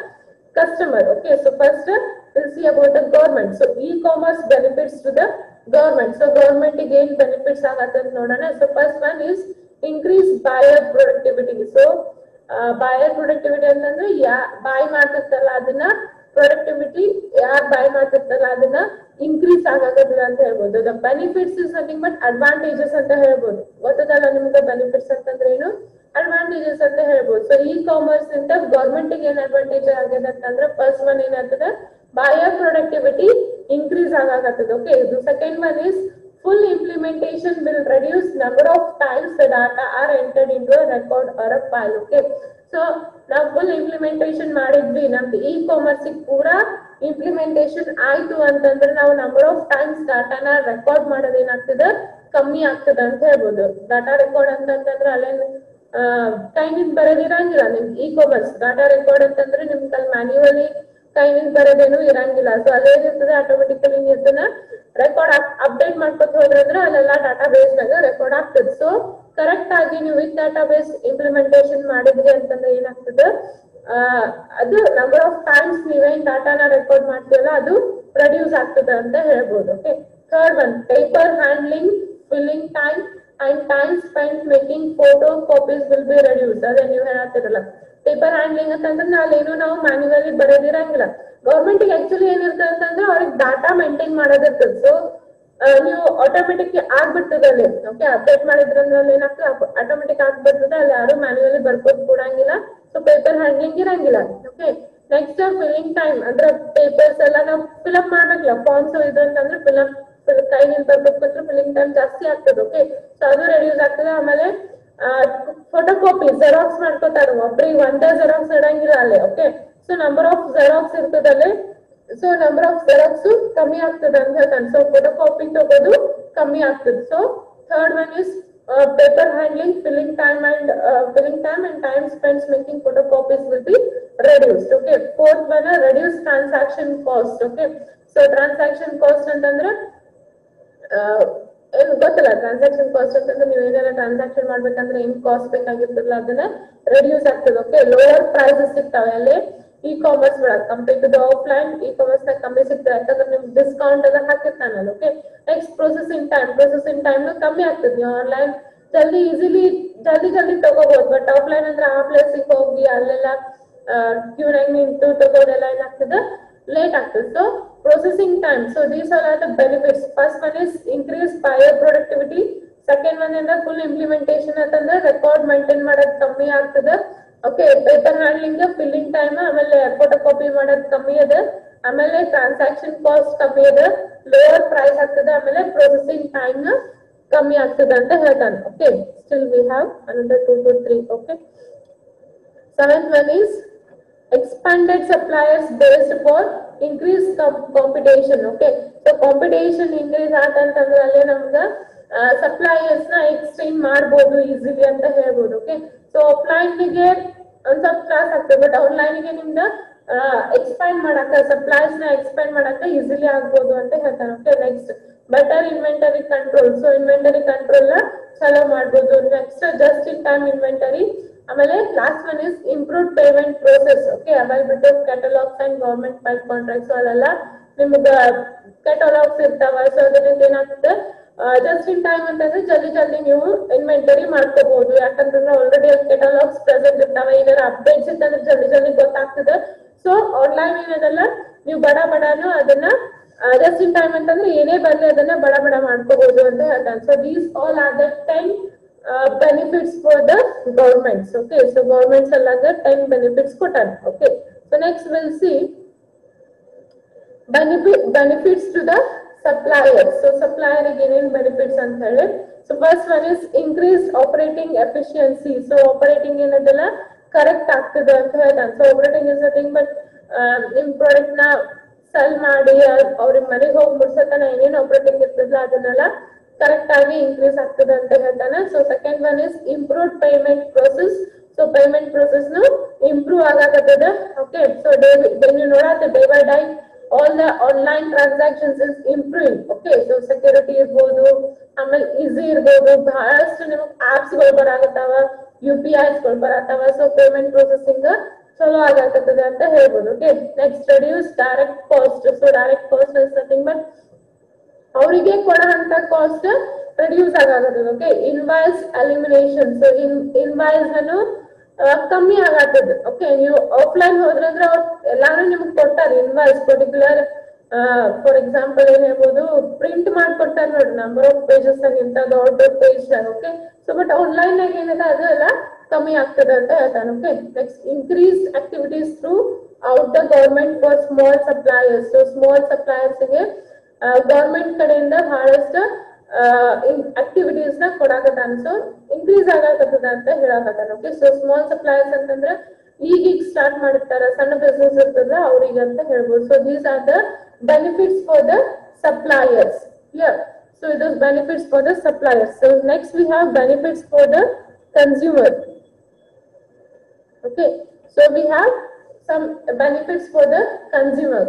customer. Okay, so first we'll see about the government. So e-commerce benefits to the government. So government ಗೆ ಏನ್ benefits ಆಗತ್ತೆ ಅಂತ ನೋಡೋಣ. So first one is increase buyer productivity. So buyer productivity ಅಂತಂದ್ರೆ ಬಾಯ್ ಮಾಡ್ತಿರ್ತಾರಲ್ಲ ಅದನ್ನ, ಪ್ರೊಡಕ್ಟಿವಿಟಿ ಯಾರು ಬೈ ಮಾಡ್ತಿರ್ತಾರಲ್ಲ ಅದನ್ನ ಇನ್ಕ್ರೀಸ್ ಆಗಾಗದಿಲ್ಲ ಅಂತ ಹೇಳ್ಬೋದು. The benefits is nothing but advantages ಅಂತ ಹೇಳ್ಬೋದು. ಗೊತ್ತದಲ್ಲ ನಿಮ್ಗೆ ಬೆನಿಫಿಟ್ಸ್ ಅಂತಂದ್ರೆ ಏನು, ಅಡ್ವಾಂಟೇಜಸ್ ಅಂತ ಹೇಳ್ಬೋದು. ಸೊ ಇ-ಕಾಮರ್ಸ್ ಇಂದ ಗವರ್ಮೆಂಟ್ ಗೆ ಏನ್ ಅಡ್ವಾಂಟೇಜ್ ಆಗಿದೆ ಅಂತಂದ್ರೆ ಫಸ್ಟ್ ಒನ್ ಏನಾಗ್ತದೆ, ಬಾಯರ್ ಪ್ರೊಡಕ್ಟಿವಿಟಿ ಇನ್ಕ್ರೀಸ್ ಆಗಾಗತ್ತದ. ಓಕೆ, ಇದು second one is full implementation will reduce number of times the data are entered into a record or a file. Okay, so ನಾವು ಫುಲ್ ಇಂಪ್ಲಿಮೆಂಟೇಷನ್ ಮಾಡಿದ್ವಿ, ನಮ್ದು ಇ-ಕಾಮರ್ಸ್ ಪೂರ ಇಂಪ್ಲಿಮೆಂಟೇಷನ್ ಆಯ್ತು ಅಂತಂದ್ರೆ ನಾವು ನಂಬರ್ ಆಫ್ ಟೈಮ್ಸ್ ಡಾಟಾನ ರೆಕಾರ್ಡ್ ಮಾಡೋದು ಏನಾಗ್ತದೆ, ಕಮ್ಮಿ ಆಗ್ತದೆ ಅಂತ ಹೇಳ್ಬೋದು. ಡಾಟಾ ರೆಕಾರ್ಡ್ ಅಂತಂದ್ರೆ ಅಲ್ಲೇನು ಕೈನಿಂದ ಬರೋದಿರಂಗಿಲ್ಲ. ನಿಮ್ಗೆ ಇ-ಕಾಮರ್ಸ್ ಡಾಟಾ ರೆಕಾರ್ಡ್ ಅಂತಂದ್ರೆ ನಿಮ್ಗೆ ಅಲ್ಲಿ ಮ್ಯಾನ್ಯುವಲಿ ಕೈನಿಂದ ಬರೋದೇನು ಇರಂಗಿಲ್ಲ. ಸೊ ಅದೇನಿರ್ತದೆ ಆಟೋಮೆಟಿಕಲಿ ಇದನ್ನ ರೆಕಾರ್ಡ್ ಅಪ್ಡೇಟ್ ಮಾಡ್ಕೊತ ಹೋದ್ರಂದ್ರೆ ಅಲ್ಲೆಲ್ಲ ಡಾಟಾ ಬೇಸ್ ನಾಗ ರೆಕಾರ್ಡ್ ಆಗ್ತದೆ. ಸೊ ಕರೆಕ್ಟ್ ಆಗಿ ನೀವು ವಿತ್ ಡಾಟಾ ಬೇಸ್ ಇಂಪ್ಲಿಮೆಂಟೇಷನ್ ಮಾಡಿದ್ರಿ ಅಂತಂದ್ರೆ ಏನಾಗ್ತದೆ, ಅದು ನಂಬರ್ ಆಫ್ ಟೈಮ್ಸ್ ನೀವೇನ್ ಡಾಟಾನ ರೆಕಾರ್ಡ್ ಮಾಡ್ತೀವಲ್ಲ ಅದು ಪ್ರೊಡ್ಯೂಸ್ ಆಗ್ತದೆ ಅಂತ ಹೇಳ್ಬೋದು. Okay, third one paper handling, filling time and time spend making photo copies will be reduce. ಅದೇ ನೀವು ಹೇಳತ್ತಿರಲ್ಲ ಪೇಪರ್ ಹ್ಯಾಂಡ್ಲಿಂಗ್ ಅಂತಂದ್ರೆ ನಾವೇನು ನಾವು ಮ್ಯಾನ್ಯುವಲಿ ಬರೋದಿರಂಗಿಲ್ಲ. ಗೌರ್ಮೆಂಟ್ ಗೆ ಆಕ್ಚುಲಿ ಏನಿರ್ತದೆ ಅಂತಂದ್ರೆ ಅವ್ರಿಗೆ ಡಾಟಾ ಮೇಂಟೈನ್ ಮಾಡೋದಿರ್ತದೆ. ಸೊ ನೀವು ಆಟೋಮೆಟಿಕ್ ಆಗ್ಬಿಡ್ತದೆ ಅಲ್ಲಿ. ಓಕೆ, ಅಪ್ಡೇಟ್ ಮಾಡಿದ್ರಂದ್ರೆ ಏನಾಗ್ತದೆ, ಆಟೋಮೆಟಿಕ್ ಆಗ್ಬಿಡ್ತದೆ, ಅಲ್ಲಿ ಯಾರು ಮ್ಯಾನ್ಯುವಲಿ ಬರ್ಕೋದ್ ಕೊಡಂಗಿಲ್ಲ. ಸೊ ಪೇಪರ್ ಹ್ಯಾಂಡ್ಲಿಂಗ್ ಇರಂಗಿಲ್ಲ. ಓಕೆ, ನೆಕ್ಸ್ಟ್ ಫಿಲ್ಲಿಂಗ್ ಟೈಮ್ ಅಂದ್ರೆ ಪೇಪರ್ಸ್ ಎಲ್ಲ ನಾವು ಫಿಲ್ಅಪ್ ಮಾಡ್ಬೇಕಲ್ಲ, ಫಾರ್ಮ್ಸ್ ಇದ್ರಂತಂದ್ರೆ ಕೈನಿಂದ ಬರ್ಬೇಕಂದ್ರೆ ಫಿಲ್ಲಿಂಗ್ ಟೈಮ್ ಜಾಸ್ತಿ ಆಗ್ತದೆ. ಓಕೆ, ಸೊ ಅದು ರೆಡ್ಯೂಸ್ ಆಗ್ತದೆ. ಆಮೇಲೆ ಫೋಟೋ ಕಾಪಿ ಜೆರಾಕ್ಸ್ ಮಾಡ್ಕೋತಾರ, ಒಬ್ರಿಗೆ ಒಂದೇ ಜೆರಾಕ್ಸ್ ಇಡಂಗಿಲ್ಲ ಅಲ್ಲಿ. Okay, so number of Xerox ಇರ್ತದಲ್ಲಿ, ಸೊ ನಂಬರ್ ಆಫ್ ಜೆರಾಕ್ಸ್ ಕಮ್ಮಿ ಆಗ್ತದೆ ಅಂತ ಹೇಳ್ತಾನೆ. ಸೊ ಫೋಟೋ ಕಾಪಿ ತಗೋದು ಕಮ್ಮಿ ಆಗ್ತದೆ. So third one is paper handling, filling time and time spent making photocopies will be reduced. Okay, fourth one, reduce transaction cost. Okay, so transaction cost ಅಂತಂದ್ರೆ ಏನ್ ಗೊತ್ತಲ್ಲ ಟ್ರಾನ್ಸಾಕ್ಷನ್ ಕಾಸ್ಟ್ ಅಂತಂದ್ರೆ ನೀವು ಏನಾರ ಟ್ರಾನ್ಸಾಕ್ಷನ್ ಮಾಡ್ಬೇಕಂದ್ರೆ ಏನ್ ಕಾಸ್ಟ್ ಬೇಕಾಗಿರ್ತದಲ್ಲ ಅದನ್ನ ರೆಡ್ಯೂಸ್ ಆಗ್ತದೆ. ಓಕೆ, ಲೋವರ್ ಪ್ರೈಸಸ್ ಸಿಗ್ತಾವೆ ಅಲ್ಲಿ ಇ ಕಾಮರ್ಸ್ ಒಳಗೆ compare to the offline. E commerce ನ ಕಮ್ಮಿ ಸಿಗ್ತದೆ ಯಾಕಂದ್ರೆ ನಿಮ್ಗೆ ಡಿಸ್ಕೌಂಟ್ ಅದ ಹಾಕಿರ್ತಾನಲ್ಲ. ಓಕೆ, ನೆಕ್ಸ್ಟ್ ಪ್ರೊಸೆಸಿಂಗ್ ಟೈಮ್ ಕಮ್ಮಿ ಆಗ್ತದೆ. ನೀವು ಆನ್ಲೈನ್ ಜಲ್ದಿ ತಗೋಬಹುದು, ಬಟ್ ಆಫ್ಲೈನ್ ಅಂದ್ರೆ ಆ ಪ್ಲೇಸಿಗೆ ಹೋಗಿ ಅಲ್ಲೆಲ್ಲ ಕ್ಯೂನಾಗ ನಿಂತು ತಗೋದೆಲ್ಲ ಏನಾಗ್ತದೆ, ಲೇಟ್ ಆಗ್ತದೆ. So processing time, so these all are the benefits. First one is increased buyer productivity. Second one is the full implementation ಅಂತಂದ್ರೆ ರೆಕಾರ್ಡ್ ಮೇಂಟೈನ್ ಮಾಡೋದು ಕಮ್ಮಿ ಆಗ್ತದೆ. Okay, paper handling filling time ಆಮೇಲೆ ಫೋಟೋ ಕಾಪಿ ಮಾಡೋದು ಕಮ್ಮಿ ಅದ, ಆಮೇಲೆ ಟ್ರಾನ್ಸಾಕ್ಷನ್ ಕಾಸ್ಟ್ ಕಮ್ಮಿ ಅದ, ಲೋವರ್ ಪ್ರೈಸ್ ಆಗ್ತದೆ, ಆಮೇಲೆ ಪ್ರೊಸೆಸಿಂಗ್ ಟೈಮ್ ಕಮ್ಮಿ ಆಗ್ತದೆ ಅಂತ ಹೇಳ್ತಾನೆ. Okay, still we have another 2 to 3. Okay, seventh one is expanded suppliers based upon increased competition. Okay, so competition increase ಆತಂತಂದ್ರೆ ಅಲ್ಲಿ ನಮ್ಗೆ ಸಪ್ಲೈಯರ್ಸ್ ನ ಎಕ್ಸ್ಚೇಂಜ್ ಮಾಡಬಹುದು ಈಸಿಲಿ ಅಂತ ಹೇಳ್ಬೋದು. ಓಕೆ, ಸೊ ಆಫ್ಲೈನ್ ಗೆ ಒಂದ್ ಸ್ವಲ್ಪ ತ್ರಾಸ ಆಗ್ತದೆ, ಬಟ್ ಆನ್ಲೈನ್ ಗೆ ನಿಮ್ದ ಎಕ್ಸ್ಪ್ಯಾಂಡ್ ಮಾಡಕ ಸಪ್ಲೈಸ್ ನ ಎಕ್ಸ್ಪ್ಯಾಂಡ್ ಮಾಡಕ ಈಸಿಲಿ ಆಗ್ಬೋದು ಅಂತ ಹೇಳ್ತಾರೆ. Okay, next better inventory control. So inventory control ನ ಚಲೋ ಮಾಡ್ಬೋದು. Next just in time inventory. ಆಮೇಲೆ last one is improve payment process. Okay, availability of catalogues and government bike contracts ಅಲ್ಲೆಲ್ಲ ನಿಮ್ಗ ಕ್ಯಾಟಲಾಗ್ಸ್ ಇರ್ತಾವ. ಸೊ ಅದರಿಂದ ಏನಾಗ್ತದೆ, ಜಸ್ಟ್ ಇನ್ ಟೈಮ್ ಅಂತಂದ್ರೆ ಜಲ್ದಿ ನೀವು ಇನ್ವೆಂಟರಿ ಮಾಡ್ಕೋಬಹುದು. ಯಾಕಂತಂದ್ರೆ ಆಲ್ರೆಡಿ ಕ್ಯಾಟಲಾಗ್ಸ್ ಪ್ರೆಸೆಂಟ್ ಇರ್ತಾವ, ಏನಾರ ಅಪ್ಡೇಟ್ಸ್ ಇತ್ತಂದ್ರೆ ಜಲ್ದಿ ಗೊತ್ತಾಗ್ತದೆ. ಸೊ ಆನ್ಲೈನ್ ಏನದಲ್ಲ, ನೀವು ಬಡಾನು ಅದನ್ನ ಜಸ್ಟ್ ಇನ್ ಟೈಮ್ ಅಂತಂದ್ರೆ ಏನೇ ಬರ್ಲಿ ಅದನ್ನ ಬಡ ಮಾಡ್ಕೋಬಹುದು ಅಂತ ಹೇಳ್ತಾನೆ. So these all are the 10 benefits for the governments. Okay, so governments allaga 10 benefits kotan. Okay, so next we'll see benefits to the suppliers. So supplier again benefits anta hele. So first one is increased operating efficiency. So operating ಏನದಲ್ಲ ಕರೆಕ್ಟ್ ಆಗ್ತದೆ ಅಂತ ಹೇಳ್ತಾನೆ. So operating is nothing but ನಿಮ್ ಪ್ರಾಡಕ್ಟ್ ನ ಸೆಲ್ ಮಾಡಿ ಅವ್ರಿಗೆ ಮನೆಗೆ ಹೋಗಿ ಮುಡ್ಸತನ ಏನೇನು ಆಪರೇಟಿಂಗ್ ಇರ್ತದಲ್ಲ ಅದನ್ನೆಲ್ಲ ಕರೆಕ್ಟ್ ಆಗಿ ಇನ್ಕ್ರೀಸ್ ಆಗ್ತದೆ ಅಂತ ಹೇಳ್ತಾನೆ. So second one is improve payment process. So payment process ನು ಇಂಪ್ರೂವ್ ಆಗಕತ್ತದ. ಓಕೆ, ಸೊ ನೀವು ನೋಡತ್ತೆ day by day all the online transactions is improving. Okay, so security ಇರ್ಬೋದು, ಆಮೇಲೆ ಈಸಿ ಇರ್ಬೋದು, ಬಹಳಷ್ಟು ನಿಮಗೆ ಆಪ್ಸ್ ಗಳು ಬರಾಕತ್ತಾವ, UPIs ಗಳು ಬರತ್ತಾವ. ಸೊ ಪೇಮೆಂಟ್ ಪ್ರೊಸೆಸಿಂಗ್ ಚಲೋ ಆಗಕತ್ತದ ಅಂತ ಹೇಳ್ಬೋದು. Okay, next reduce direct cost. So direct cost is nothing but ಅವರಿಗೆ ಕೊಡುವಂತ ಕಾಸ್ಟ್ ರೆಡ್ಯೂಸ್ ಆಗತ್ತದ. Okay, invoice elimination. So invoice ಅನ್ನು ಕಮ್ಮಿ ಆಗತ್ತದ. ಓಕೆ, ನೀವು ಆಫ್ಲೈನ್ ಹೋದ್ರಂದ್ರೆ ಅವ್ರು ಎಲ್ಲಾನು ನಿಮ್ಗೆ ಕೊಡ್ತಾರೆ ಇನ್ವಾಯ್ಸ್ ಪರ್ಟಿಕ್ಯುಲರ್. ಫಾರ್ ಎಕ್ಸಾಂಪಲ್ ಏನ್ ಹೇಳ್ಬೋದು, ಪ್ರಿಂಟ್ ಮಾಡ್ಕೊಡ್ತಾರೆ ನೋಡಿ ನಂಬರ್ ಆಫ್ ಪೇಜಸ್ ಇಂತ ದೊಡ್ಡ page. Okay, so but online ನಾಗ ಏನಿದೆ ಅದು ಎಲ್ಲ ಕಮ್ಮಿ ಆಗ್ತದೆ ಅಂತ ಹೇಳ್ತಾನೆ. Okay, next increase activities through out the government for small suppliers. So small suppliers ಗೆ ಗವರ್ಮೆಂಟ್ ಕಡೆಯಿಂದ ಬಹಳಷ್ಟು ಆಕ್ಟಿವಿಟೀಸ್ ನ ಕೊಡಾಕತ್ತಾನ. ಸೊ ಇನ್ಕ್ರೀಸ್ ಆಗಕತ್ತದ ಅಂತ ಹೇಳಕತ್ತಾನ. ಓಕೆ, ಸೊ ಸ್ಮಾಲ್ ಸಪ್ಲೈಯರ್ಸ್ ಅಂತಂದ್ರೆ ಈಗ ಸ್ಟಾರ್ಟ್ ಮಾಡಿರ್ತಾರ, ಸಣ್ಣ ಬಿಸ್ನೆಸ್ ಇರ್ತದ ಅವ್ರಿಗೆ ಅಂತ ಹೇಳ್ಬೋದು. So these are the benefits for the suppliers. Clear? So ಇದು benefits for the suppliers. So next we have benefits for the consumer. Okay, so we have some benefits for the consumer.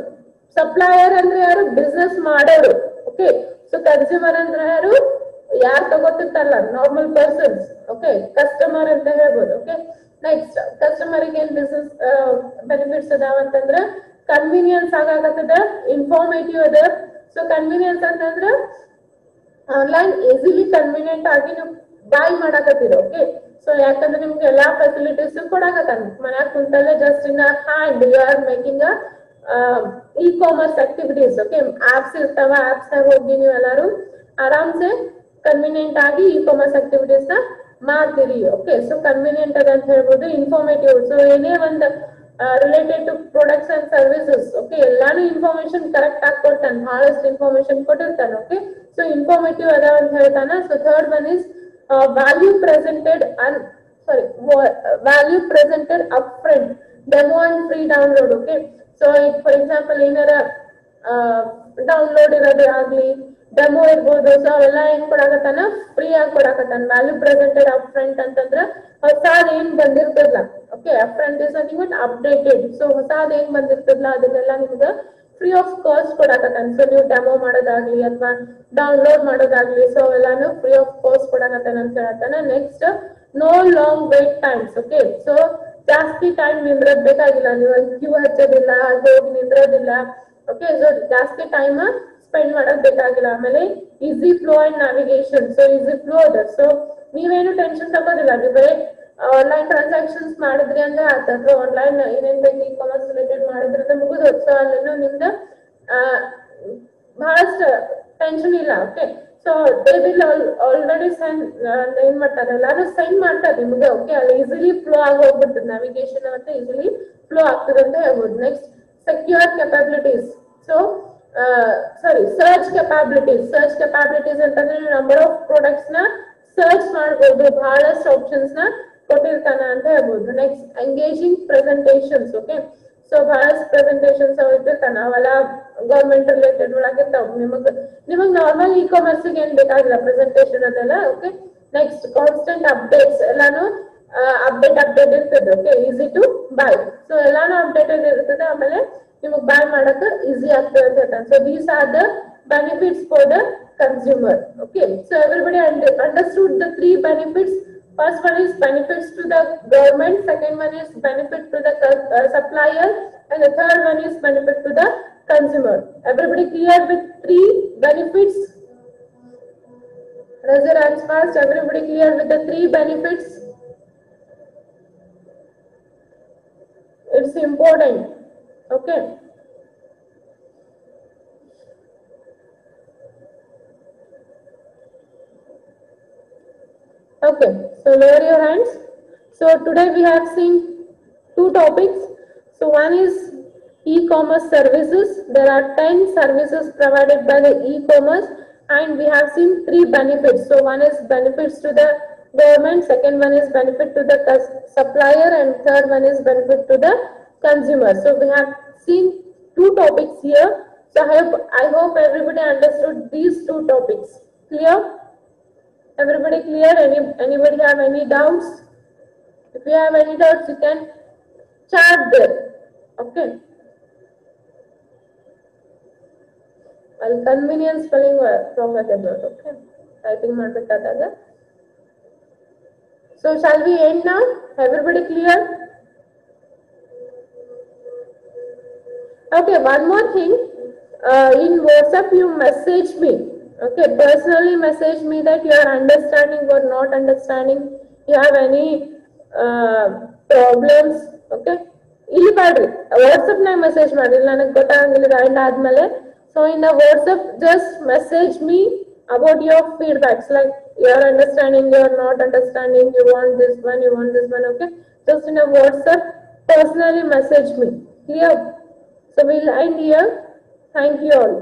Supplier ಅಂದ್ರೆ ಯಾರು, ಬಿಸ್ನೆಸ್ ಮಾಡೋರು. ಓಕೆ, ಸೊ ಕನ್ಸ್ಯೂಮರ್ ಅಂದ್ರೆ ಯಾರು ತಗೋತಿರ್ತಾರಲ್ಲ, ನಾರ್ಮಲ್ ಪರ್ಸನ್ಸ್. ಓಕೆ, ಕಸ್ಟಮರ್ ಅಂತ ಹೇಳ್ಬೋದು. ಓಕೆ, ನೆಕ್ಸ್ಟ್ ಕಸ್ಟಮರ್ ಗೆ ಏನ್ ಬಿಸ್ನೆಸ್ ಬೆನಿಫಿಟ್ಸ್ ಅದಾವ ಅಂತಂದ್ರೆ ಕನ್ವೀನಿಯನ್ಸ್ ಆಗಾಕತ್ತದ, ಇನ್ಫಾರ್ಮೇಟಿವ್ ಅದ. ಸೊ ಕನ್ವೀನಿಯನ್ಸ್ ಅಂತಂದ್ರೆ ಆನ್ಲೈನ್ ಈಸಿಲಿ ಕನ್ವೀನಿಯಂಟ್ ಆಗಿ ನೀವು ಬೈ ಮಾಡಕತ್ತೀರ. ಓಕೆ, ಸೊ ಯಾಕಂದ್ರೆ ನಿಮ್ಗೆ ಎಲ್ಲಾ ಫೆಸಿಲಿಟೀಸ್ ಕೊಡಾಕತ್ತಾನ ಮನ್ಯಾಗ ಕುಂತಲ್ಲೇ just in hand you are making e commerce activities. Okay, apps ಇರ್ತಾವ, ಆಪ್ಸ್ ನಾಗ ಹೋಗಿ ನೀವು ಎಲ್ಲಾರು ಆರಾಮ್ಸೆ ಕನ್ವೀನಿಯಂಟ್ ಆಗಿ ಇ ಕಾಮರ್ಸ್ ಆಕ್ಟಿವಿಟೀಸ್ ನ ಮಾಡ್ತೀರಿ. ಓಕೆ, ಸೊ ಕನ್ವೀನಿಯಂಟ್ ಅದ ಅಂತ ಹೇಳ್ಬೋದು. ಇನ್ಫಾರ್ಮೇಟಿವ್, ಸೊ ಏನೇ ಒಂದು related to products and services. Okay, ಎಲ್ಲಾನು ಇನ್ಫಾರ್ಮೇಶನ್ ಕರೆಕ್ಟ್ ಆಗಿ ಕೊಡ್ತಾನೆ, ಬಹಳಷ್ಟು ಇನ್ಫಾರ್ಮೇಶನ್ ಕೊಟ್ಟಿರ್ತಾನೆ. ಓಕೆ, ಸೊ ಇನ್ಫಾರ್ಮೇಟಿವ್ ಅದ ಅಂತ ಹೇಳ್ತಾನ. So third one is value presented upfront, demo and free download. Okay, so for example ಏನಾರ ಡೌನ್ಲೋಡ್ ಇರೋದೇ ಆಗ್ಲಿ, ಡೆಮೋ ಇರ್ಬೋದು. ಸೊ ಅವೆಲ್ಲ ಏನ್ ಕೊಡಾಕತ್ತಾನ, ಫ್ರೀ ಆಗಿ ಕೊಡಾಕತ್ತಾನ. ವ್ಯಾಲ್ಯೂ ಪ್ರೆಸೆಂಟೆಡ್ ಅಪ್ಫ್ರಂಟ್ ಅಂತಂದ್ರ ಹೊಸಾದ್ ಏನ್ ಬಂದಿರ್ತದಲ್ಲ. Okay, upfront is nothing but updated. So ಹೊಸಾದ್ ಏನ್ ಬಂದಿರ್ತದಲ್ಲ ಅದನ್ನೆಲ್ಲ ನಿಮ್ಗ ಫ್ರೀ ಆಫ್ ಕಾಸ್ಟ್ ಕೊಡಕತ್ತಾನ. ಸೊ ನೀವು ಡೆಮೋ ಮಾಡೋದಾಗ್ಲಿ ಅಥವಾ ಡೌನ್ಲೋಡ್ ಮಾಡೋದಾಗ್ಲಿ, ಸೊ ಎಲ್ಲಾನು ಫ್ರೀ ಆಫ್ ಕಾಸ್ಟ್ ಕೊಡಕತ್ತಾನ ಅಂತ ಹೇಳ್ತಾನೆ. Next, no long wait times. Okay, so ಜಾಸ್ತಿ ಟೈಮ್ ನಿಂದ್ರದ್ ಬೇಕಾಗಿಲ್ಲ, ನೀವು ಕ್ಯೂ ಹಚ್ಚೋದಿಲ್ಲ, ಹೋಗಿ ನಿಂದ್ರೋದಿಲ್ಲ. ಓಕೆ, ಸೊ ಜಾಸ್ತಿ ಟೈಮ್ ಸ್ಪೆಂಡ್ ಮಾಡೋದ್ ಬೇಕಾಗಿಲ್ಲ. ಆಮೇಲೆ easy flow and navigation. So easy flow ಅದ. ಸೊ ನೀವೇನು ಟೆನ್ಷನ್ ತಗೋದಿಲ್ಲ, ನೀವು ಬರೀ ಆನ್ಲೈನ್ ಟ್ರಾನ್ಸಾಕ್ಷನ್ಸ್ ಮಾಡಿದ್ರಿ ಅಂದ್ರೆ ಆತ, ಅಥವಾ ಆನ್ಲೈನ್ ಏನೇನ್ ಬೇಕು ಇ ಕಾಮರ್ಸ್ ರಿಲೇಟೆಡ್ ಮಾಡಿದ್ರೆ ಮುಗಿದು. ಸೊ ಅಲ್ಲೇನು ನಿಮ್ದು ಬಹಳಷ್ಟು ಟೆನ್ಷನ್ ಇಲ್ಲ. Okay, so they will already sign ಏನ್ ಮಾಡ್ತಾರೆ, ಎಲ್ಲಾರು ಸೈನ್ ಮಾಡ್ತಾರೆ ನಿಮ್ಗೆ. ಓಕೆ, ಅಲ್ಲಿ ಈಸಿಲಿ ಫ್ಲೋ ಆಗಿ ಹೋಗ್ಬಿಡ್ತದೆ, ನ್ಯಾವಿಗೇಷನ್ ಮತ್ತೆ ಈಸಿಲಿ ಫ್ಲೋ ಆಗ್ತದೆ ಅಂತ ಹೇಳ್ಬೋದು. Next, secure capabilities. So search capabilities ಅಂತಂದ್ರೆ ನಂಬರ್ ಆಫ್ ಪ್ರಾಡಕ್ಟ್ಸ್ ನ ಸರ್ಚ್ ಮಾಡಬಹುದು, ಬಹಳಷ್ಟು ಆಪ್ಷನ್ಸ್ ನ ಕೊಟ್ಟಿರ್ತಾನ ಅಂತ ಹೇಳ್ಬೋದು. Next, engaging presentations. Okay, so ಬಹಳಷ್ಟು ಪ್ರೆಸೆಂಟೇಷನ್ಸ್ ಇಟ್ಟಿರ್ತಾನ, ಅವೆಲ್ಲ ಗವರ್ಮೆಂಟ್ ರಿಲೇಟೆಡ್ ಒಳಗಿರ್ತಾವ. ನಿಮಗ್ ನಾರ್ಮಲ್ ಇ ಕಾಮರ್ಸ್ ಏನ್ ಬೇಕಾಗಿಲ್ಲ ಪ್ರೆಸೆಂಟೇಷನ್ ಅದೆಲ್ಲ. Okay, next, constant updates. ಎಲ್ಲಾನು ಅಪ್ಡೇಟ್ ಇರ್ತದೆ. Okay, easy to buy. So ಎಲ್ಲಾನು ಅಪ್ಡೇಟೆಡ್ ಇರ್ತದೆ. ಆಮೇಲೆ ನಿಮಗ್ ಬೈ ಮಾಡಕ್ ಈಸಿ ಆಗ್ತದೆ ಅಂತ ಹೇಳ್ತಾನೆ. So these are the benefits for the consumer. Okay, so everybody understood the three benefits. First one is benefits to the government, second one is benefit to the supplier, and the third one is benefit to the consumer. Everybody clear with three benefits? Raise your hands fast. Everybody clear with the three benefits? It's important. Okay. Okay, so lower your hands. So today we have seen two topics. So one is e-commerce services. There are 10 services provided by the e-commerce, and we have seen three benefits. So one is benefits to the government, second one is benefit to the supplier, and third one is benefit to the consumer. So we have seen two topics here. So I hope everybody understood these two topics. Clear? Everybody clear? Anybody have any doubts? If you have any doubts, you can chat there. Okay. I'll convenience spelling wrong again. Okay. Typing madbekadaga. So shall we end now? Everybody clear? Okay. One more thing. In WhatsApp, you message me. Okay, personally message me that you are understanding or not understanding, you have any problems. Okay, ಇಲ್ಲಿ ಮಾಡ್ರಿ, ವಾಟ್ಸಪ್ ನಾಗ ಮೆಸೇಜ್ ಮಾಡ್ರಿ, ನನಗೆ ಗೊತ್ತಾಗಂಗಿಲ್ಲ ಜಾಯಿನ್ ಆದ್ಮೇಲೆ. So in the WhatsApp just message me about your feedbacks, like you are understanding, you are not understanding, you want this one, you want this one. Okay, just in a WhatsApp personally message me. Clear? So we'll end here. Thank you all.